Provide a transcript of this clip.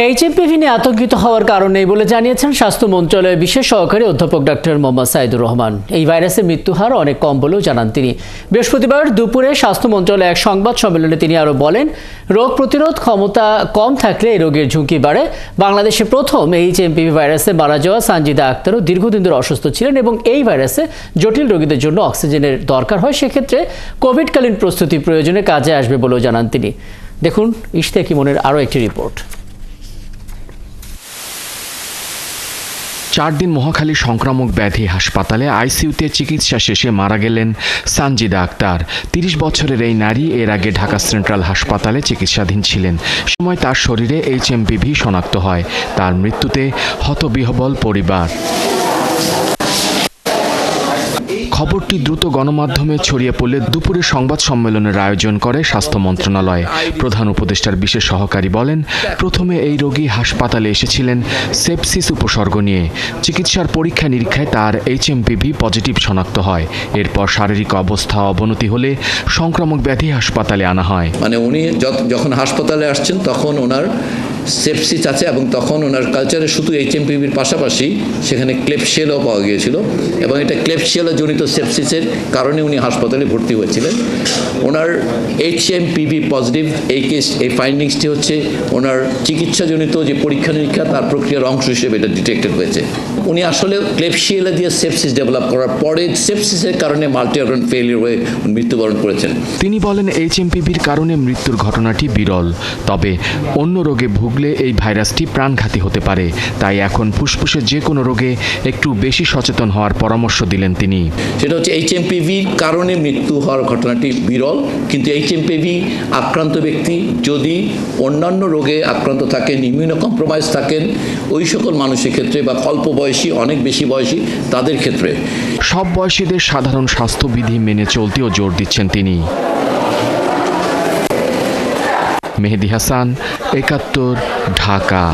HMPV নিয়ে আতঙ্কিত হওয়ার কারণ নেই বলে জানিয়েছেন স্বাস্থ্য মন্ত্রণালয়ের বিশেষ সহকারী অধ্যাপক ডক্টর মোহাম্মদ সাইদুর রহমান। এই ভাইরাসের মৃত্যু হার অনেক কম বলেও জানান তিনি। বৃহস্পতিবার দুপুরে স্বাস্থ্য মন্ত্রণালয়ের এক সংবাদ সম্মেলনে তিনি আরও বলেন, রোগ প্রতিরোধ ক্ষমতা কম থাকলে এই রোগের ঝুঁকি বাড়ে। বাংলাদেশে প্রথম এইচএমপিভি ভাইরাসে মারা যাওয়া সানজিদা আক্তারও দীর্ঘদিন ধরে অসুস্থ ছিলেন এবং এই ভাইরাসে জটিল রোগীদের জন্য অক্সিজেনের দরকার হয়। সেক্ষেত্রে কোভিডকালীন প্রস্তুতি প্রয়োজনে কাজে আসবে বলেও জানান তিনি। দেখুন ইশতিয়াক ইমনের আরও একটি রিপোর্ট। 4 দিন মহাখালী সংক্রামক ব্যাধি হাসপাতালে আইসিইউতে চিকিৎসা শেষে মারা গেলেন সানজিদা আক্তার। 30 বছরের এই নারী এর আগে ঢাকা সেন্ট্রাল হাসপাতালে চিকিৎসাধীন ছিলেন। সময় তার শরীরে এইচএমপিভি শনাক্ত হয়। তার মৃত্যুতে হতবিহ্বল পরিবার। খবরটি দ্রুত গণমাধ্যমে ছড়িয়ে পড়লে দুপুরে সংবাদ সম্মেলনের আয়োজন করে স্বাস্থ্য মন্ত্রণালয়। প্রধান উপদেষ্টার বিশেষ সহকারী বলেন, প্রথমে এই রোগী হাসপাতালে এসেছিলেন সেপসিস উপসর্গ নিয়ে। চিকিৎসার পরীক্ষা নিরীক্ষায় তার এইচএমপিভি পজিটিভ শনাক্ত হয়। এরপর শারীরিক অবস্থা অবনতি হলে সংক্রামক ব্যাধি হাসপাতালে আনা হয়। উনি যখন হাসপাতালে আসছেন তখন ওনার সেপসিস আছে এবং তখন ওনার কালচারে শুধু এইচএমপিভির পাশাপাশি সেখানে ক্লেবশিয়েলও পাওয়া গিয়েছিল এবং এটা ক্লেবশিয়েলে জনিত সেপসিসের কারণে উনি হাসপাতালে ভর্তি হয়েছিলেন। ওনার এইচএমপিভি পজিটিভ এই ফাইন্ডিংসটি হচ্ছে ওনার চিকিৎসাজনিত যে পরীক্ষা নিরীক্ষা তার প্রক্রিয়ার অংশ হিসেবে এটা ডিটেক্টেড হয়েছে। উনি আসলে ক্লেবশিয়েলে দিয়ে সেপসিস ডেভেলপ করার পরে সেপসিসের কারণে মাল্টি অর্গান ফেলিয়ার হয়ে মৃত্যুবরণ করেছেন। তিনি বলেন, এইচএমপিভির কারণে মৃত্যুর ঘটনাটি বিরল, তবে অন্য রোগে ভুগলে এই ভাইরাসটি প্রাণঘাতী হতে পারে। তাই এখন ফুসফুসের যে কোনো রোগে একটু বেশি সচেতন হওয়ার পরামর্শ দিলেন তিনি। সেটা হচ্ছে এইচএমপিভির কারণে মৃত্যু হওয়ার ঘটনাটি বিরল, কিন্তু এইচএমপিভি আক্রান্ত ব্যক্তি যদি অন্যান্য রোগে আক্রান্ত থাকেন, ইমিউনো কম্প্রোমাইজ থাকেন, ওই সকল মানুষের ক্ষেত্রে বা অল্প বয়সী, অনেক বেশি বয়সী তাদের ক্ষেত্রে সব বয়সীদের সাধারণ স্বাস্থ্যবিধি মেনে চলতেও জোর দিচ্ছেন তিনি। মেহেদি হাসান, ৭১, ঢাকা।